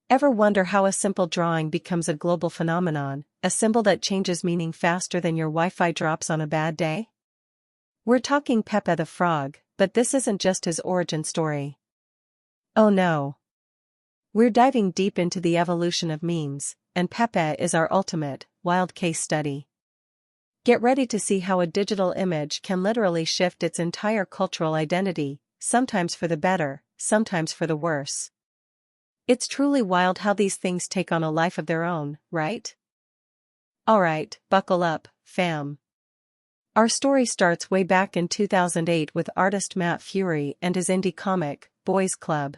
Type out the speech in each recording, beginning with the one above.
Ever wonder how a simple drawing becomes a global phenomenon, a symbol that changes meaning faster than your Wi-Fi drops on a bad day? We're talking Pepe the Frog, but this isn't just his origin story. Oh no. We're diving deep into the evolution of memes, and Pepe is our ultimate, wild case study. Get ready to see how a digital image can literally shift its entire cultural identity, sometimes for the better, sometimes for the worse. It's truly wild how these things take on a life of their own, right? Alright, buckle up, fam. Our story starts way back in 2008 with artist Matt Fury and his indie comic, Boys Club.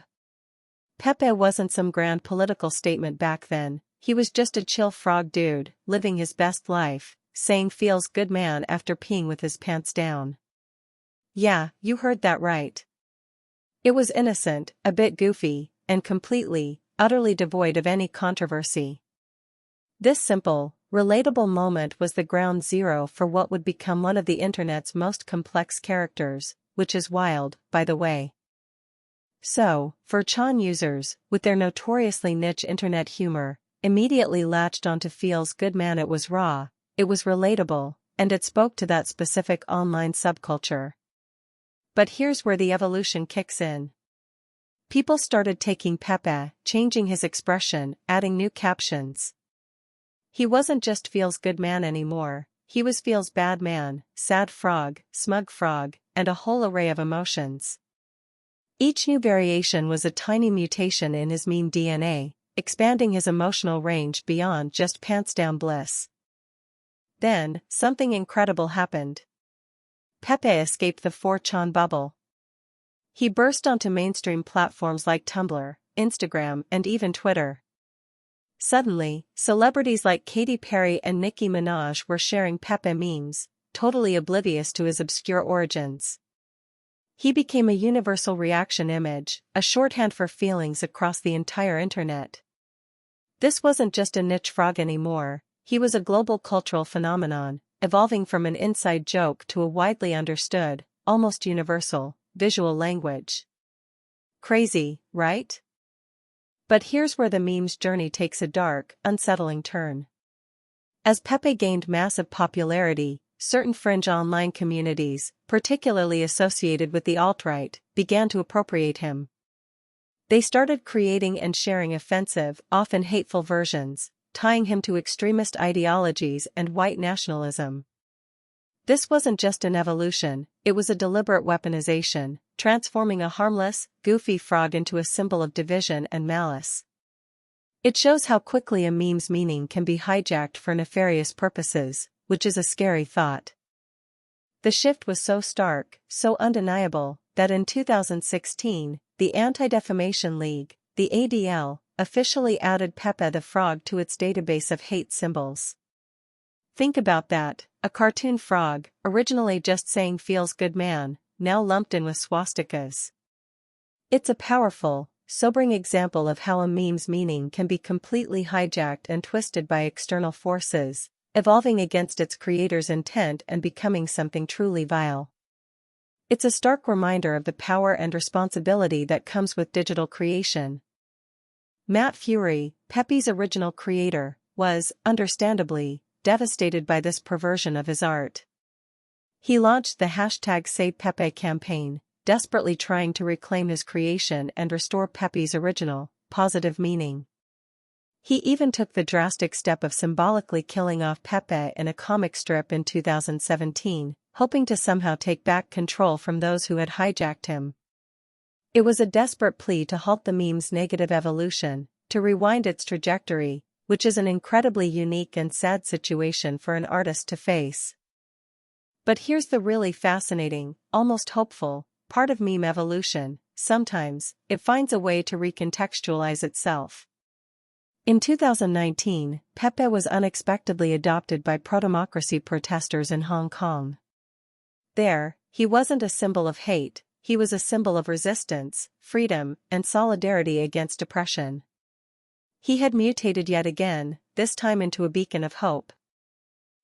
Pepe wasn't some grand political statement back then, he was just a chill frog dude, living his best life, saying feels good man after peeing with his pants down. Yeah, you heard that right. It was innocent, a bit goofy, and completely, utterly devoid of any controversy. This simple, relatable moment was the ground zero for what would become one of the internet's most complex characters, which is wild, by the way. So, 4chan users, with their notoriously niche internet humor, immediately latched onto feels good man. It was raw, it was relatable, and it spoke to that specific online subculture. But here's where the evolution kicks in. People started taking Pepe, changing his expression, adding new captions. He wasn't just feels good man anymore, he was feels bad man, sad frog, smug frog, and a whole array of emotions. Each new variation was a tiny mutation in his meme DNA, expanding his emotional range beyond just pants down bliss. Then, something incredible happened. Pepe escaped the 4chan bubble. He burst onto mainstream platforms like Tumblr, Instagram, and even Twitter. Suddenly, celebrities like Katy Perry and Nicki Minaj were sharing Pepe memes, totally oblivious to his obscure origins. He became a universal reaction image, a shorthand for feelings across the entire internet. This wasn't just a niche frog anymore, he was a global cultural phenomenon, evolving from an inside joke to a widely understood, almost universal, visual language. Crazy, right? But here's where the meme's journey takes a dark, unsettling turn. As Pepe gained massive popularity, certain fringe online communities, particularly associated with the alt-right, began to appropriate him. They started creating and sharing offensive, often hateful versions, tying him to extremist ideologies and white nationalism. This wasn't just an evolution, it was a deliberate weaponization, transforming a harmless, goofy frog into a symbol of division and malice. It shows how quickly a meme's meaning can be hijacked for nefarious purposes, which is a scary thought. The shift was so stark, so undeniable, that in 2016, the Anti-Defamation League, the ADL, officially added Pepe the Frog to its database of hate symbols. Think about that, a cartoon frog, originally just saying feels good man, now lumped in with swastikas. It's a powerful, sobering example of how a meme's meaning can be completely hijacked and twisted by external forces, evolving against its creator's intent and becoming something truly vile. It's a stark reminder of the power and responsibility that comes with digital creation. Matt Fury, Pepe's original creator, was, understandably, devastated by this perversion of his art. He launched the #SavePepe campaign, desperately trying to reclaim his creation and restore Pepe's original, positive meaning. He even took the drastic step of symbolically killing off Pepe in a comic strip in 2017, hoping to somehow take back control from those who had hijacked him. It was a desperate plea to halt the meme's negative evolution, to rewind its trajectory, which is an incredibly unique and sad situation for an artist to face. But here's the really fascinating, almost hopeful, part of meme evolution: sometimes, it finds a way to recontextualize itself. In 2019, Pepe was unexpectedly adopted by pro-democracy protesters in Hong Kong. There, he wasn't a symbol of hate, he was a symbol of resistance, freedom, and solidarity against oppression. He had mutated yet again, this time into a beacon of hope.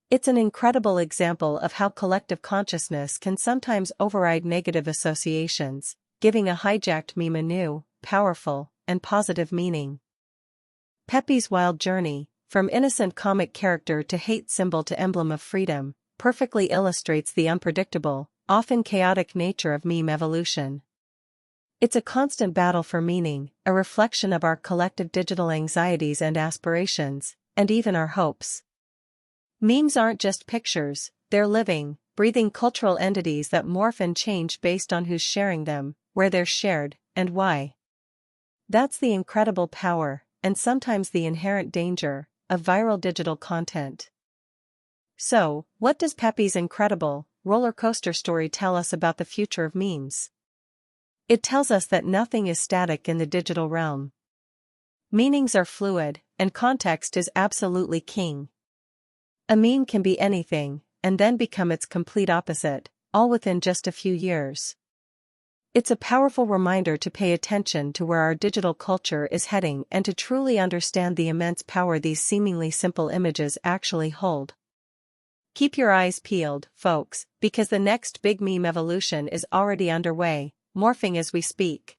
It's an incredible example of how collective consciousness can sometimes override negative associations, giving a hijacked meme a new, powerful, and positive meaning. Pepe's wild journey, from innocent comic character to hate symbol to emblem of freedom, perfectly illustrates the unpredictable, often chaotic nature of meme evolution. It's a constant battle for meaning, a reflection of our collective digital anxieties and aspirations, and even our hopes. Memes aren't just pictures, they're living, breathing cultural entities that morph and change based on who's sharing them, where they're shared, and why. That's the incredible power, and sometimes the inherent danger, of viral digital content. So, what does Pepe's incredible, roller coaster story tell us about the future of memes? It tells us that nothing is static in the digital realm. Meanings are fluid, and context is absolutely king. A meme can be anything, and then become its complete opposite, all within just a few years. It's a powerful reminder to pay attention to where our digital culture is heading and to truly understand the immense power these seemingly simple images actually hold. Keep your eyes peeled, folks, because the next big meme evolution is already underway, morphing as we speak.